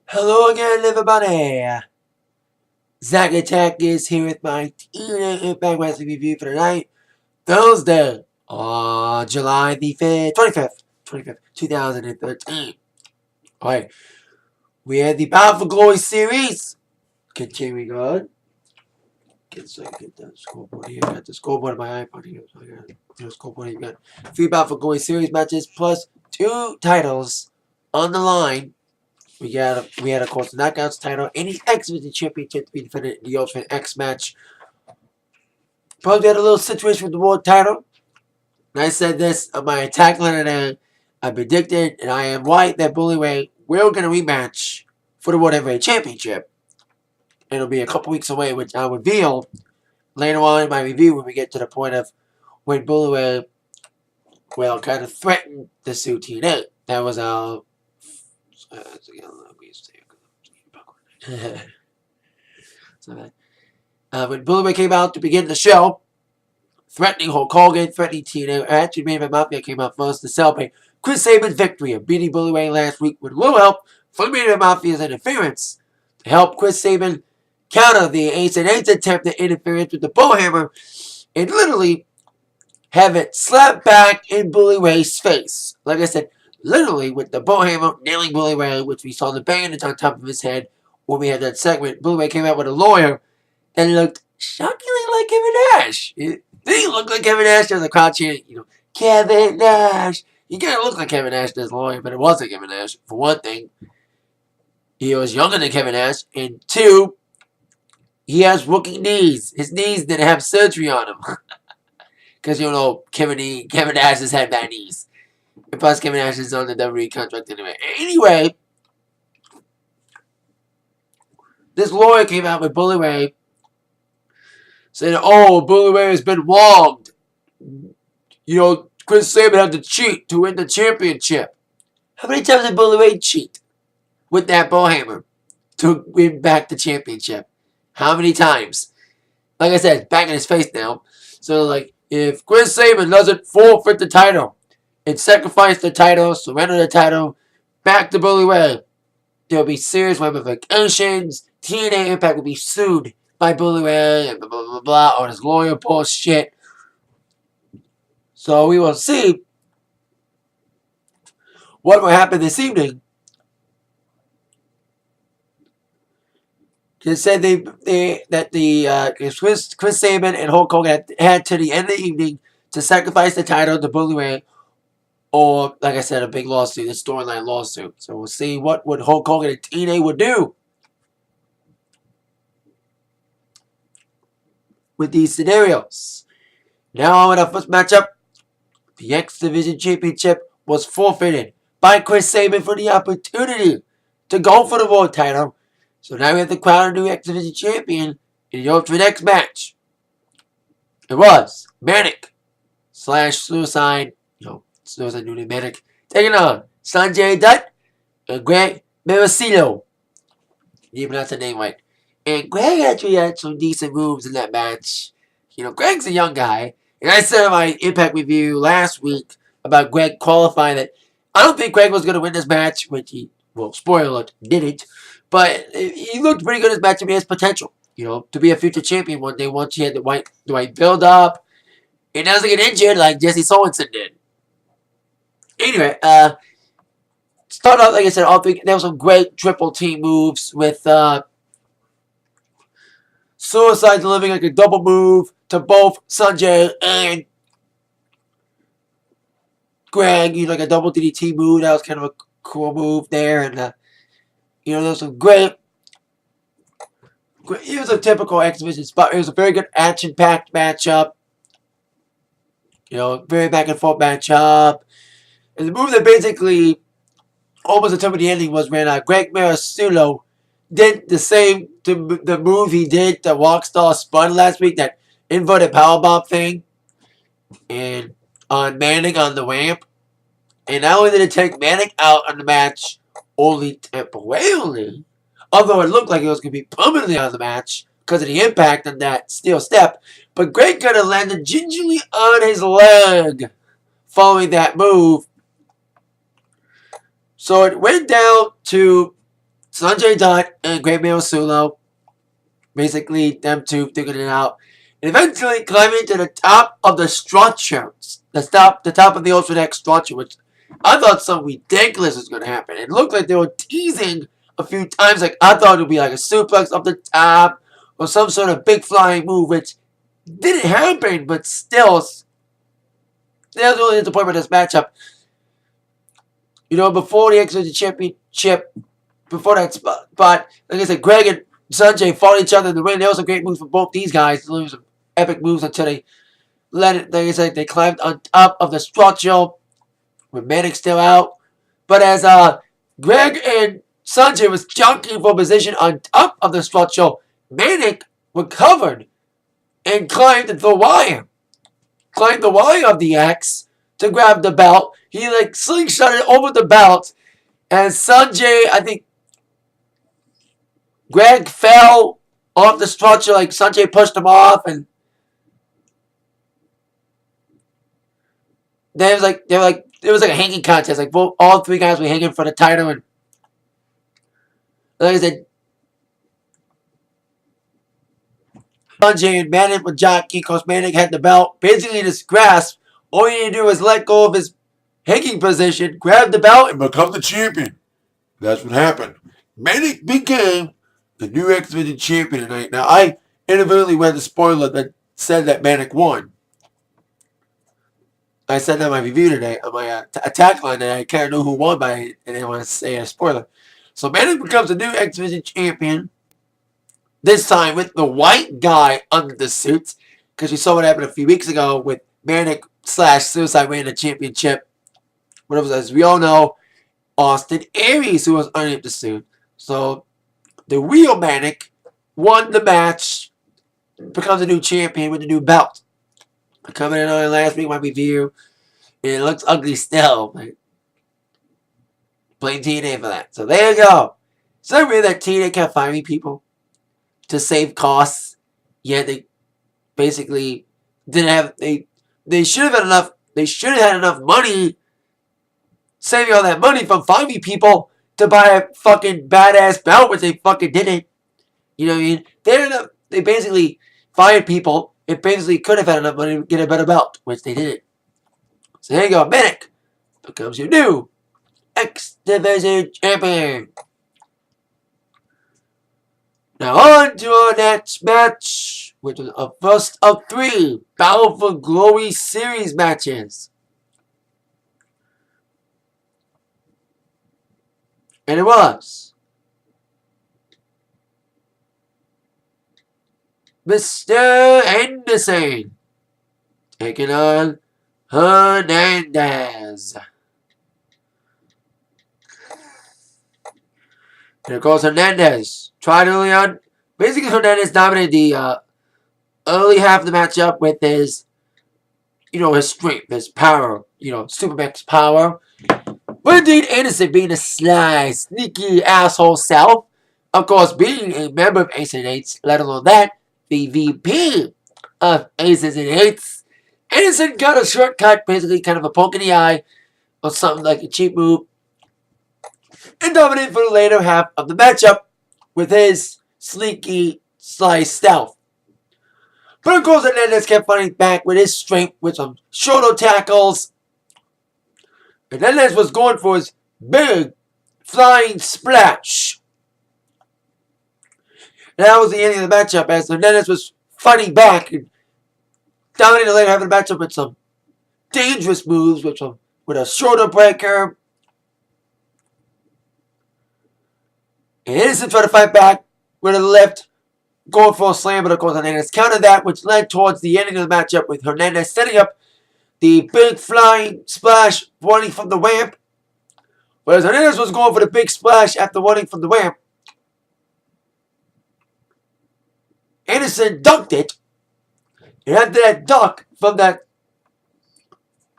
Hello again, everybody. Zack Attack is here with my TNA Impact Wrestling review for tonight, Thursday, July the 5th, 25th, 2013. Alright, we had the Battle for Glory series. Continuing on. Get the scoreboard here. Got the scoreboard on my iPod here. So I got the scoreboard here. We got 3 Battle for Glory series matches plus 2 titles on the line. We had, of course, the Knockouts title and the X Division Championship to be defended in the Ultimate X match. Probably had a little situation with the World title. And I said this on my attack line today. I predicted, and I am right, that Bully Ray will get a rematch for the World Heavyweight Championship. It'll be a couple weeks away, which I'll reveal later on in my review when we get to the point of when Bully Ray will kind of threaten the Sioux TNA. That was our... when Bully Ray came out to begin the show, threatening Hulk Hogan, threatening TNA, actually Main Mafia came out first to celebrate Chris Sabin's victory of beating Bully Ray last week with a little help from Main Mafia's interference to help Chris Sabin counter the Ace and Ace attempt at interference with the Bowhammer and literally have it slap back in Bully Ray's face. Like I said, literally with the Bowhammer nailing Bully Ray, which we saw the bandage on top of his head when we had that segment. Bully Ray came out with a lawyer and looked shockingly like Kevin Nash. It didn't look like Kevin Nash. There was a crowd chanting, Kevin Nash. He kind of looked like Kevin Nash, this lawyer, but it wasn't Kevin Nash. For one thing, he was younger than Kevin Nash, and two, he has rookie knees. His knees didn't have surgery on him. Because, Kevin Nash has had bad knees. And plus, Kevin Nash is on the WWE contract anyway. Anyway, this lawyer came out with Bully Ray saying, Bully Ray has been wronged. Chris Sabin had to cheat to win the championship. How many times did Bully Ray cheat with that Bowhammer to win back the championship? How many times? Like I said, it's back in his face now. So, if Chris Sabin doesn't forfeit the title and sacrifice the title, surrender the title back to Bully Ray, there'll be serious ramifications. TNA Impact will be sued by Bully Ray and blah, blah, blah, blah, on his lawyer bullshit. So we will see what will happen this evening. They said Chris Sabin and Hulk Hogan had to the end of the evening to sacrifice the title to Bully Ray, or like I said, a big lawsuit, a storyline lawsuit. So we'll see what would Hulk Hogan and TNA would do with these scenarios. Now on our first matchup, the X Division Championship was forfeited by Chris Sabin for the opportunity to go for the World title. So now we have to crown a new X Division Champion in the Ultimate X match. It was Manic / Suicide, Suicide Newly Manic, taking on Sanjay Dutt and Greg Maricino. Even that's the name right. And Greg actually had some decent moves in that match. Greg's a young guy. And I said in my Impact review last week about Greg qualifying that I don't think Greg was going to win this match, which he, spoiler alert, didn't. But he looked pretty good in this match and he has potential, to be a future champion one day once he had the right build up. He doesn't get injured like Jesse Sorensen did. Anyway, start off, like I said, all three, there were some great triple team moves with Suicide delivering like a double move to both Sanjay and Greg, like a double DDT move. That was kind of a cool move there. And, there was some great. It was a typical X Division spot. It was a very good action-packed matchup. Very back-and-forth matchup. And the move that basically almost until the ending was when Greg Maricino did the move he did the Rockstar Spun last week, that inverted powerbomb thing, and on Manic on the ramp. And not only did it take Manic out on the match, only temporarily, although it looked like it was going to be permanently on the match because of the impact on that steel step, but Greg could have landed gingerly on his leg following that move. So it went down to Sanjay Dutt and Great Male Sulo, basically them two figuring it out, and eventually climbing to the top of the structure, the top of the Ultra X structure, which I thought something ridiculous was going to happen. It looked like they were teasing a few times, like I thought it would be like a suplex up the top or some sort of big flying move, which didn't happen, but still, that was really disappointment in this matchup. You know, before the X Division Championship, before that spot, like I said, Greg and Sanjay fought each other in the ring. There was some great moves from both these guys. There was some epic moves until they let it. Like I said, they climbed on top of the structure with Manic still out. But as Greg and Sanjay was jockeying for position on top of the structure, Manic recovered and climbed the wire. Climbed the wire of the X to grab the belt. He like slingshotted over the belt. And Sanjay, I think Greg fell off the structure, like Sanjay pushed him off, and then it was like a hanging contest. Like all three guys were hanging for the title, and like I said, Sanjay and Manic were jockey because Manic had the belt basically in his grasp. All he needed to do was let go of his hanging position, grab the belt, and become the champion. That's what happened. Manic became the new X Division champion tonight. Now, I inadvertently read the spoiler that said that Manic won. I said that in my review today, on my attack line, that I kind of knew who won, but I didn't want to say a spoiler. So, Manic becomes the new X Division champion. This time with the white guy under the suit. Because we saw what happened a few weeks ago with Manic / Suicide winning the championship. But it was, as we all know, Austin Aries who was underneath the suit. So, the real Manic won the match, becomes a new champion with a new belt. Coming in on last week, my review, and it looks ugly still. Like, blame TNA for that. So there you go. So I read that TNA kept firing people to save costs, yet they basically didn't have they should have had enough. They should have had enough money, saving all that money from firing people to buy a fucking badass belt, which they fucking didn't. You know what I mean? They basically fired people. It basically could have had enough money to get a better belt, which they didn't. So there you go. Manic becomes your new X Division champion. Now on to our next match, which was a first of 3 Battle for Glory Series matches. And it was Mr. Anderson taking on Hernandez. And of course, Hernandez tried early on. Basically, Hernandez dominated the early half of the matchup with his, his strength, his power, Supermax power. But indeed, Anderson being a sly, sneaky asshole self, of course, being a member of Aces and Eights, let alone that, the VP of Aces and Eights, Anderson got a shortcut, basically kind of a poke in the eye, or something like a cheap move, and dominated for the later half of the matchup with his sneaky, sly stealth. But of course, Hernandez kept fighting back with his strength with some shoulder tackles. Hernandez was going for his big flying splash. And that was the ending of the matchup as Hernandez was fighting back and dominating the later half of the matchup with some dangerous moves with a shoulder breaker. And Anderson tried to fight back with a lift, going for a slam, but of course Hernandez countered that, which led towards the ending of the matchup with Hernandez setting up the big flying splash running from the ramp. Whereas Hernandez was going for the big splash after running from the ramp. Anderson dunked it. And after that dunk from that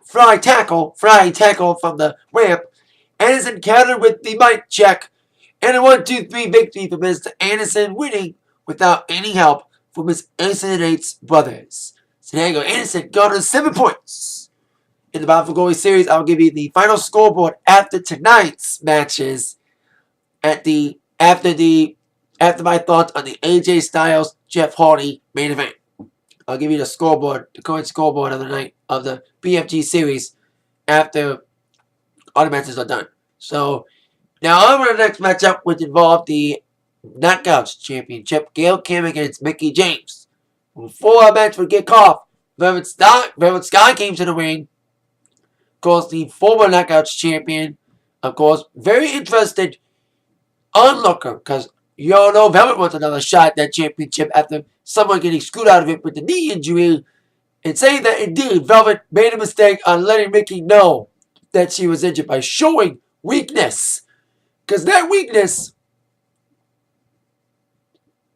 flying tackle from the ramp, Anderson countered with the mic check. And a 1-2-3 victory for Mr. Anderson, winning without any help from his Aces and Eights brothers. So there you go. Anderson got on 7 points in the Battle for Glory series. I'll give you the final scoreboard after tonight's matches at after my thoughts on the AJ Styles Jeff Hardy main event. I'll give you the scoreboard, the current scoreboard of the night of the BFG series after all the matches are done. So now on to the next matchup, which involved the Knockouts Championship. Gail Kim against Mickie James. Before our match would get off, Velvet Sky came to the ring. Of course, the former Knockouts champion. Of course, very interested onlooker, because you all know Velvet wants another shot at that championship after someone getting screwed out of it with the knee injury, and saying that indeed Velvet made a mistake on letting Mickie know that she was injured by showing weakness. Because that weakness,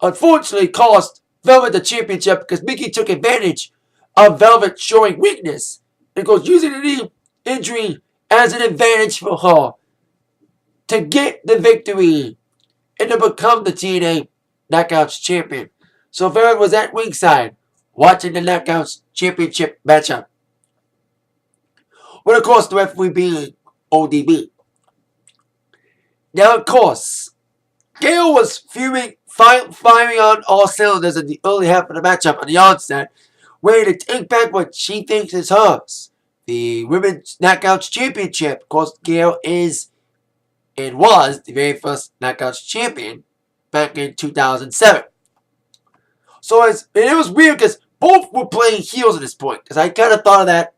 unfortunately, cost Velvet the championship because Mickie took advantage of Velvet showing weakness and goes using the knee injury as an advantage for her to get the victory and to become the TNA Knockouts champion. So Velvet was at ringside watching the Knockouts championship matchup. With, of course, the referee being ODB. Now, of course, Gail was firing on all cylinders in the early half of the matchup on the onset, ready to take back what she thinks is hers. The Women's Knockouts Championship. Of course, Gail is and was the very first Knockouts champion back in 2007. So it was weird because both were playing heels at this point. Because I kind of thought of that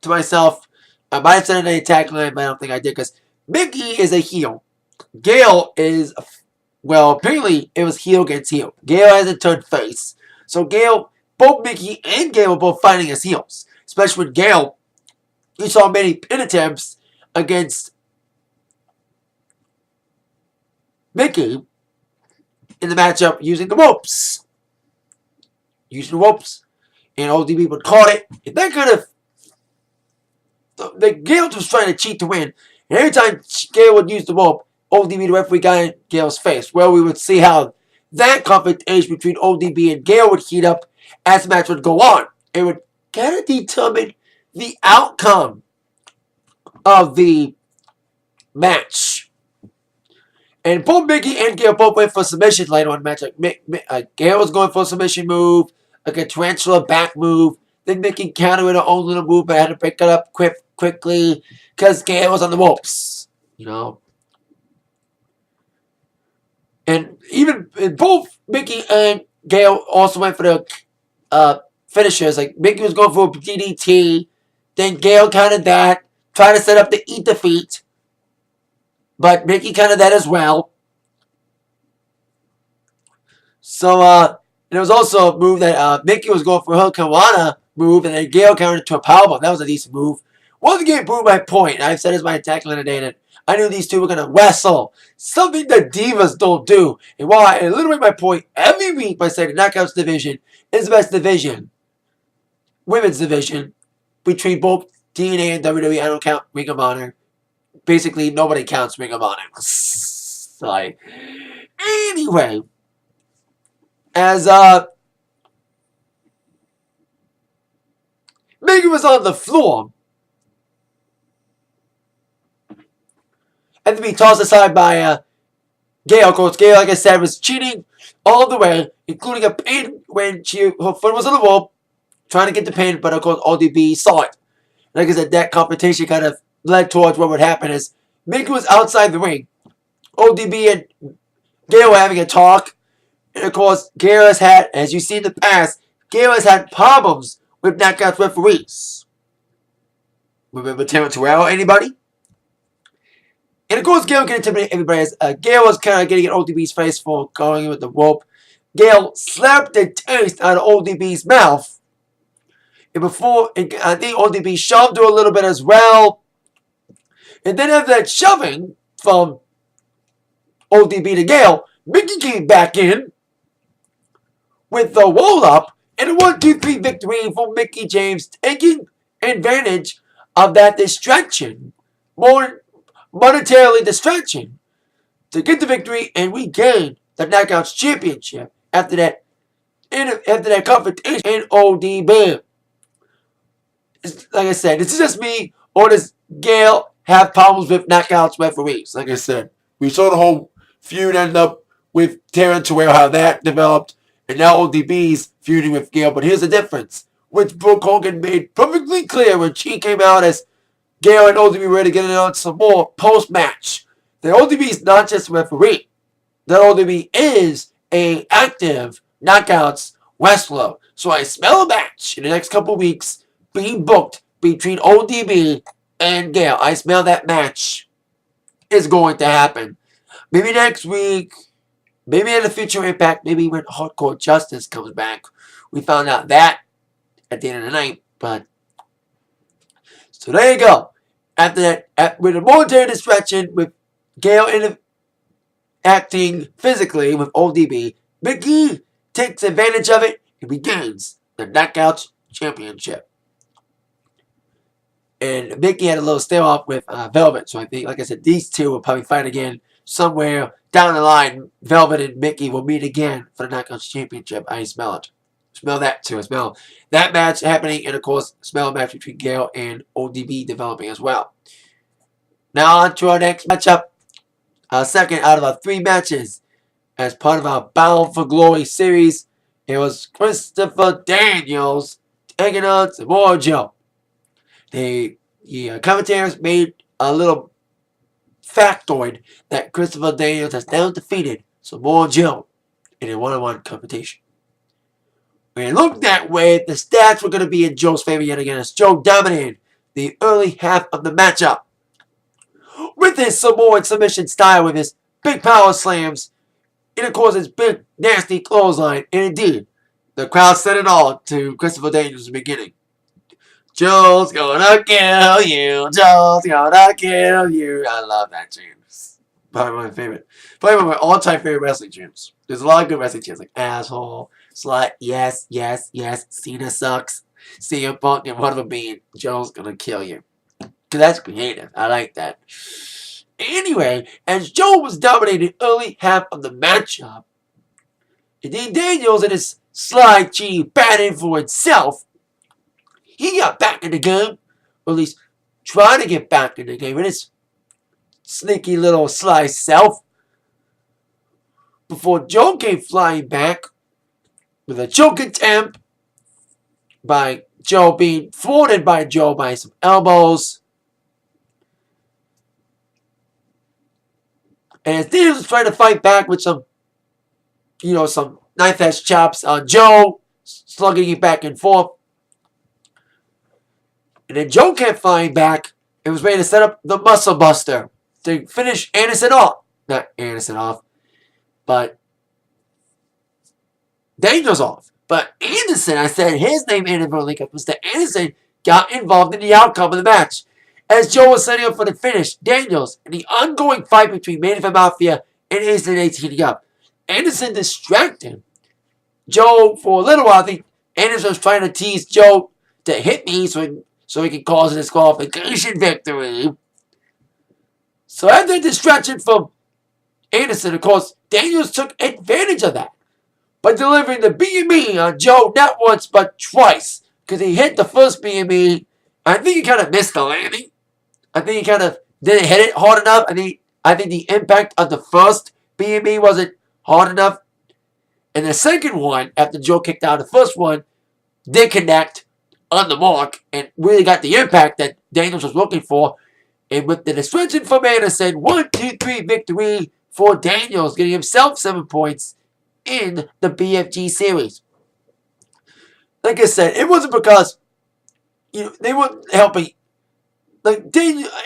to myself. I might have said it in a tag line, but I don't think I did. Because Mickie is a heel. Gail is, well, apparently it was heel against heel. Gail hasn't turned face. So both Mickie and Gail were both fighting as heels. Especially with Gail, you saw many pin attempts against Mickie in the matchup using the ropes. And ODB would call it. And that kind of, the Gail was trying to cheat to win. And every time Gail would use the rope, ODB, the referee, got in Gail's face. Well, we would see how that confrontation between ODB and Gail would heat up as the match would go on. It would kind of determine the outcome of the match. And both Mickie and Gail both went for submissions later on in the match. Like Gail was going for a submission move, like a tarantula back move. Then Mickie countered with her own little move, but had to pick it up quickly because Gail was on the ropes. You know. And even both Mickie and Gail also went for the finishers. Like Mickie was going for a DDT. Then Gail countered that, trying to set up the eat defeat. But Mickie countered that as well. So, and there was also a move that Mickie was going for her Kawana move, and then Gail countered to a powerbomb. That was a decent move. Once again, proved my point. I've said this my attack line today that I knew these two were going to wrestle. Something that divas don't do. And while I alliterate my point every week by saying the Knockouts division is the best division, women's division, between both TNA and WWE, I don't count Ring of Honor. Basically, nobody counts Ring of Honor. Sorry. Anyway, as Mickie was on the floor, and to be tossed aside by Gail. Of course, Gail, like I said, was cheating all the way, including a pin when her foot was on the rope, trying to get the pin, but of course, ODB saw it. Like I said, that confrontation kind of led towards what would happen is Mickie was outside the ring. ODB and Gail were having a talk. And of course, Gail has had, as you see in the past, Gail has had problems with Knockouts referees. Remember Terrence Terrell, anybody? And of course, Gail can intimidate everybody. Gail was kind of getting in ODB's face for going with the rope. Gail slapped the taste out of ODB's mouth. And I think ODB shoved her a little bit as well. And then after that shoving from ODB to Gail, Mickie came back in with the roll-up and a 1-2-3 victory for Mickie James, taking advantage of that distraction, more monetarily distraction, to get the victory and regain the Knockouts Championship after that confrontation in ODB. Like I said, this is just me, or does Gail have problems with Knockouts referees? Like I said, we saw the whole feud ended up with Terrence Terrell, how that developed, and now ODB's feuding with Gale. But here's the difference, which Brooke Hogan made perfectly clear when she came out as Gale and ODB were ready to get it on some more post-match. That ODB is not just a referee. That ODB is a active knockouts wrestler. So I smell a match in the next couple weeks being booked between ODB and Gale. I smell that match is going to happen. Maybe next week, maybe in the future Impact, maybe when Hardcore Justice comes back. We found out that at the end of the night. But so there you go. After that, with a momentary distraction with Gale acting physically with ODB, Mickey takes advantage of it and regains the Knockouts Championship. And Mickey had a little stare-off with Velvet, so I think, like I said, these two will probably fight again somewhere down the line. Velvet and Mickey will meet again for the Knockouts Championship. I smell it. Smell that too. I smell that match happening, and of course, smell a match between Gale and ODB developing as well. Now on to our next matchup. Our second out of our 3 matches as part of our Bound for Glory series. It was Christopher Daniels taking on Samoa Joe. The commentators made a little factoid that Christopher Daniels has now defeated Samoa Joe in a one-on-one competition. When it looked that way, the stats were going to be in Joe's favor yet again as Joe dominated the early half of the matchup with his Samoan submission style, with his big power slams, and of course his big nasty clothesline. And indeed, the crowd said it all to Christopher Daniels in the beginning. Joe's gonna kill you. Joe's gonna kill you. I love that chant. Probably my favorite. Probably one of my all-time favorite wrestling chants. There's a lot of good wrestling chants like asshole, slut, yes, yes, yes, Cena sucks, CM Punk, and one of them being Joe's gonna kill you. Because that's creative. I like that. Anyway, as Joe was dominating the early half of the matchup, indeed Daniels and his slide cheese batting for itself, he got back in the game, or at least trying to get back in the game with his sneaky little sly self, before Joe came flying back with a choke attempt by Joe, being thwarted by Joe by some elbows. And as Daniels was trying to fight back with some knife-edge chops on Joe, slugging it back and forth. And then Joe kept flying back and was ready to set up the Muscle Buster to finish Anderson off. Not Anderson off, but Daniels off. But Anderson, I said his name inadvertently, was that Anderson got involved in the outcome of the match. As Joe was setting up for the finish, Daniels, in the ongoing fight between Main Event Mafia and Ace and Ace heating up, Anderson distracted Joe for a little while. I think Anderson was trying to tease Joe to hit me so he can cause a disqualification victory. So after the distraction from Anderson, of course, Daniels took advantage of that by delivering the BME on Joe not once but twice, because he hit the first BME. I think he kind of missed the landing. I think he kind of didn't hit it hard enough. I think the impact of the first BME wasn't hard enough. And the second one, after Joe kicked out the first one, did connect on the mark and really got the impact that Daniels was looking for. And with the distraction from Anderson, 1-2-3 victory for Daniels, getting himself 7 points in the BFG series. Like I said, it wasn't because they weren't helping. Like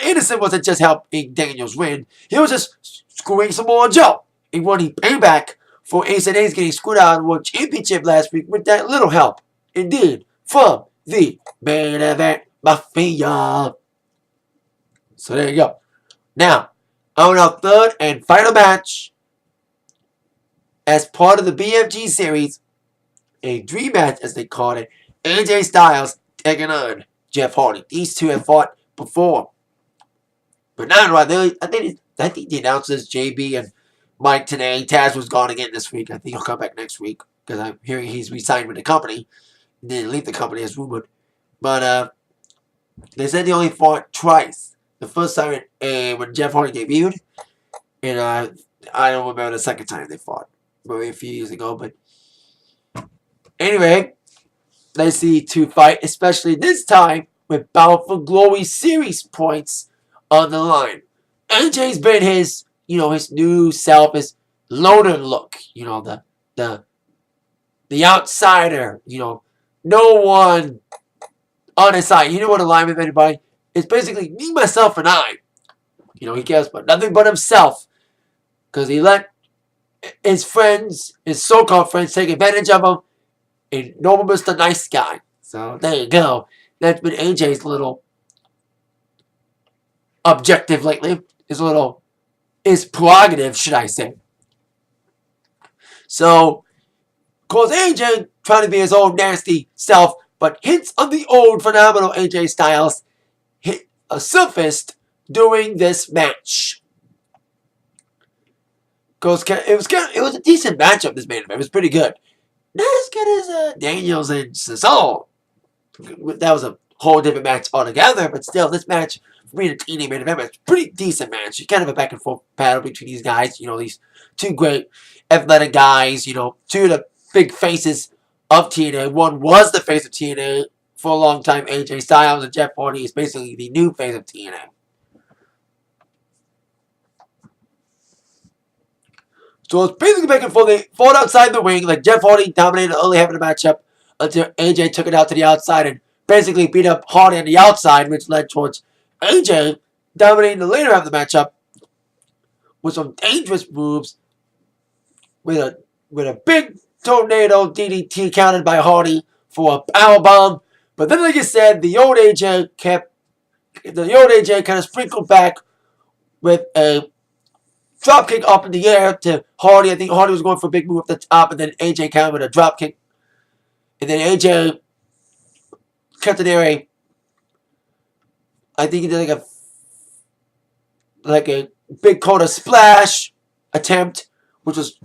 Anderson wasn't just helping Daniels win. He was just screwing Samoa Joe. He wanted payback for Ace and Ace getting screwed out of the World Championship last week with that little help, indeed, from the Main Event Mafia. So there you go. Now, on our third and final match, as part of the BFG series, a dream match as they called it, AJ Styles taking on Jeff Hardy. These two have fought before, but now I think the announcers JB and Mike today. Taz was gone again this week. I think he'll come back next week because I'm hearing he's re-signed with the company. He didn't leave the company as rumored, but they said they only fought twice. The first time when Jeff Hardy debuted, and I don't remember the second time they fought. Maybe a few years ago, but anyway, let's see to fight, especially this time with Bound for Glory series points on the line. AJ's been his, his new self, his loner look, the the outsider, no one on his side. You know what alignment with anybody? It's basically me, myself, and I. He cares about nothing but himself because he let his friends, his so-called friends, take advantage of him, and no one was the nice guy. So there you go. That's been AJ's little objective lately. His prerogative, should I say. So, of course, AJ trying to be his own nasty self, but hints of the old phenomenal AJ Styles hit surfaced during this match. Because it was a decent matchup, this main event. It was pretty good. Not as good as Daniels and Cesaro. That was a whole different match altogether, but still, this match, for me, the TNA main event, was a pretty decent match. It's kind of a back and forth battle between these guys. These two great athletic guys, two of the big faces of TNA. One was the face of TNA for a long time, AJ Styles, and Jeff Hardy is basically the new face of TNA. So it's basically back and forth. They fought outside the ring, like Jeff Hardy dominated early half of the matchup until AJ took it out to the outside and basically beat up Hardy on the outside, which led towards AJ dominating the later half of the matchup with some dangerous moves with a big tornado DDT countered by Hardy for a powerbomb. But then, like I said, the old AJ kind of sprinkled back with a dropkick up in the air to Hardy. I think Hardy was going for a big move up the top, and then AJ countered with a dropkick. And then AJ kept it there. I think he did like a big quarter splash attempt, which was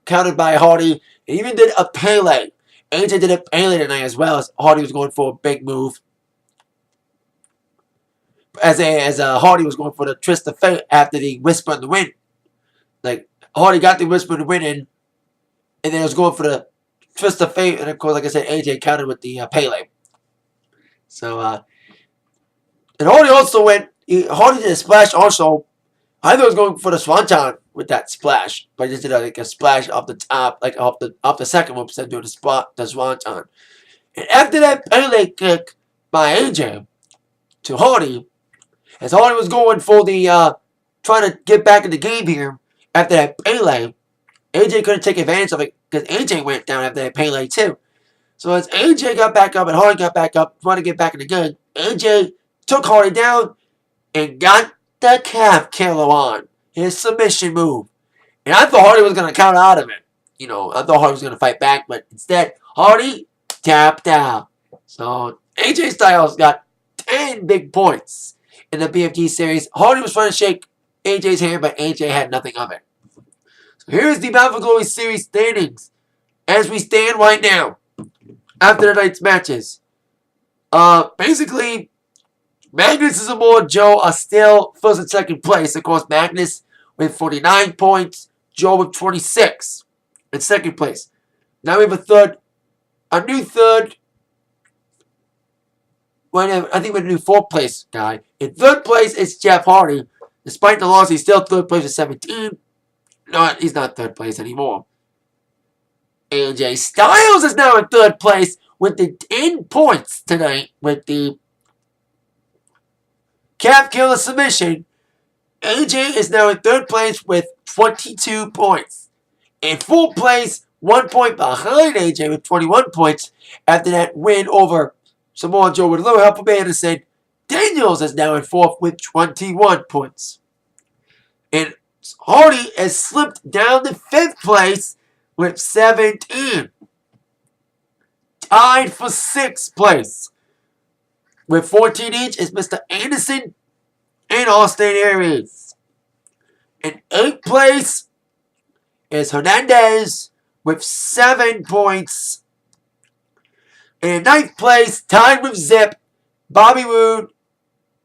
countered by Hardy. And even did a Pele. AJ did a Pele tonight as well, as Hardy was going for a big move. As Hardy was going for the twist of fate after the Whisper in the Wind. Like, Hardy got the Whisper in the Wind in, and then was going for the twist of fate, and of course, like I said, AJ countered with the Pele. So, and Hardy also Hardy did a splash also. I thought he was going for the Swanton with that splash, but he just did a splash off the top, like off the second move, instead of doing the Swanton. And after that Pele kick by AJ to Hardy, as Hardy was going for the, trying to get back in the game here, after that Pele, AJ couldn't take advantage of it because AJ went down after that Pele too. So as AJ got back up and Hardy got back up, trying to get back in the game, AJ took Hardy down and got the calf killer on. His submission move. And I thought Hardy was going to counter out of it. I thought Hardy was going to fight back, but instead, Hardy tapped out. So AJ Styles got 10 big points in the BFG series. Hardy was trying to shake AJ's hand, but AJ had nothing of it. So here's the Bound for Glory series standings as we stand right now after tonight's matches. Basically, Magnus and Samoa Joe are still first and second place. Of course, Magnus with 49 points, Joe with 26 in second place. Now we have a new third. I think we're a new fourth place guy. In third place is Jeff Hardy. Despite the loss, he's still third place with 17. No, he's not third place anymore. AJ Styles is now in third place with the 10 points tonight with the calf killer submission. AJ is now in third place with 22 points. In fourth place, 1 point behind AJ with 21 points after that win over Samoa Joe with a little help from Anderson. Daniels is now in fourth with 21 points. And Hardy has slipped down to fifth place with 17. Tied for sixth place with 14 each is Mr. Anderson and Austin Aries. In eighth place is Hernandez with 7 points. In ninth place, tied with Zip, Bobby Roode,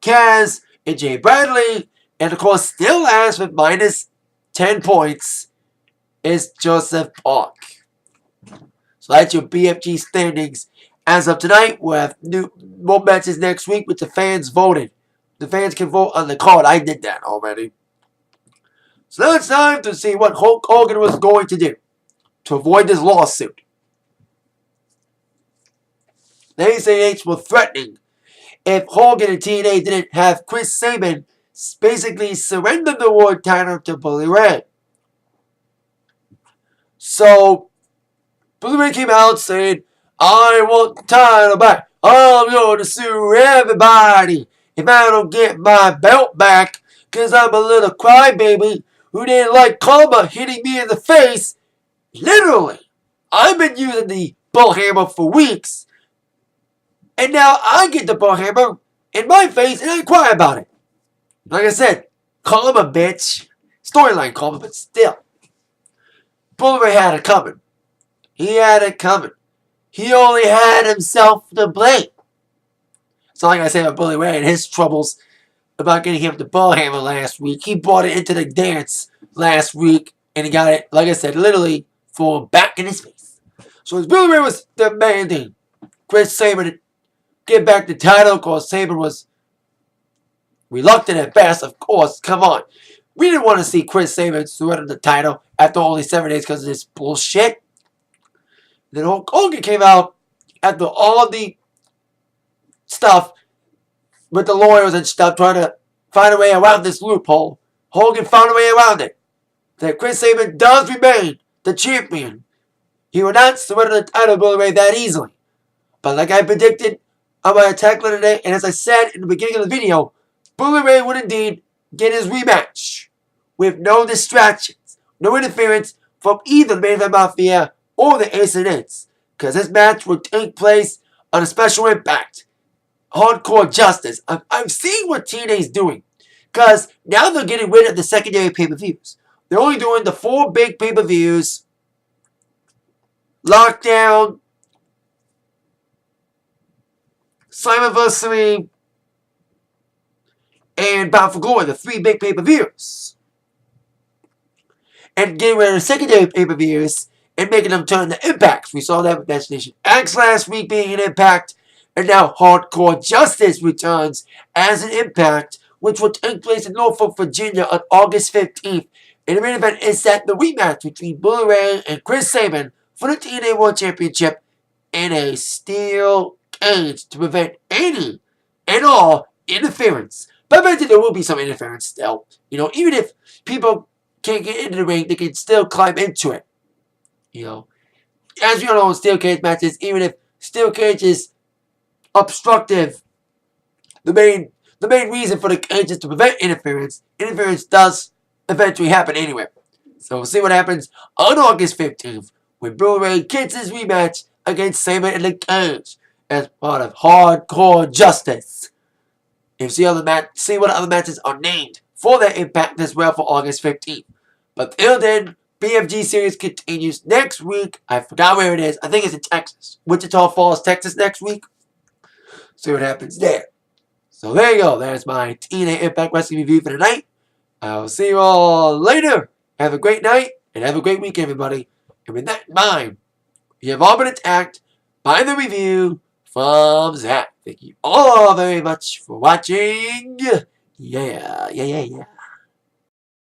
Kaz, and Jay Bradley. And of course, still last with minus 10 points is Joseph Park. So that's your BFG standings. As of tonight, we'll have more matches next week with the fans voting. The fans can vote on the card. I did that already. So now it's time to see what Hulk Hogan was going to do to avoid this lawsuit. The ACH were threatening if Hogan and TNA didn't have Chris Sabin basically surrender the world title to Bully Ray. So, Bully Ray came out saying, I want the title back. I'm going to sue everybody if I don't get my belt back, because I'm a little crybaby who didn't like Karma hitting me in the face. Literally, I've been using the bullhammer for weeks, and now I get the bullhammer in my face and I cry about it. Like I said, Karma, bitch. Storyline Karma, but still. Bully Ray had it coming. He had it coming. He only had himself to blame. It's not like I said about Bully Ray and his troubles about getting him the bullhammer last week. He brought it into the dance last week, and he got it, like I said, literally for back in his face. So as Bully Ray was demanding Chris Sabin to get back the title, because Sabin was reluctant at best, of course. Come on. We didn't want to see Chris Sabin surrender the title after only 7 days because of this bullshit. Then Hulk Hogan came out after all the stuff with the lawyers and stuff trying to find a way around this loophole. Hogan found a way around it. That Chris Sabin does remain the champion. He will not surrender the title to Bully Ray that easily. But like I predicted on my attack letter today, and as I said in the beginning of the video, Bully Ray would indeed get his rematch with no distractions, no interference from either the Main Event Mafia or the Ace and Eights, because this match would take place on a special Impact. Hardcore Justice. I'm seeing what TNA's doing, because now they're getting rid of the secondary pay-per-views. They're only doing the 4 big pay-per-views, Lockdown, Slammiversary, and Bound for Glory, the 3 big pay-per-views. And getting rid of the secondary pay-per-views and making them turn to Impacts. We saw that with Destination X last week being an Impact, and now Hardcore Justice returns as an Impact, which will take place in Norfolk, Virginia on August 15th. And the main event is that the rematch between Bully Ray and Chris Sabin for the TNA World Championship in a steel cage to prevent any and all interference. But I bet there will be some interference still. You know, even if people can't get into the ring, they can still climb into it. You know, as you know in steel cage matches, even if steel cage is obstructive, the main reason for the cage is to prevent interference. Interference does eventually happen anyway. So we'll see what happens on August 15th when Bully Ray gets his rematch against Sabin in the cage as part of Hardcore Justice. And see what other matches are named for that Impact as well for August 15th. But till then, BFG series continues next week. I forgot where it is. I think it's in Texas. Wichita Falls, Texas next week. See what happens there. So there you go. There's my TNA Impact Wrestling review for tonight. I'll see you all later. Have a great night and have a great week, everybody. And with that in mind, you have all been attacked by the review from Zach. Thank you all very much for watching. Yeah.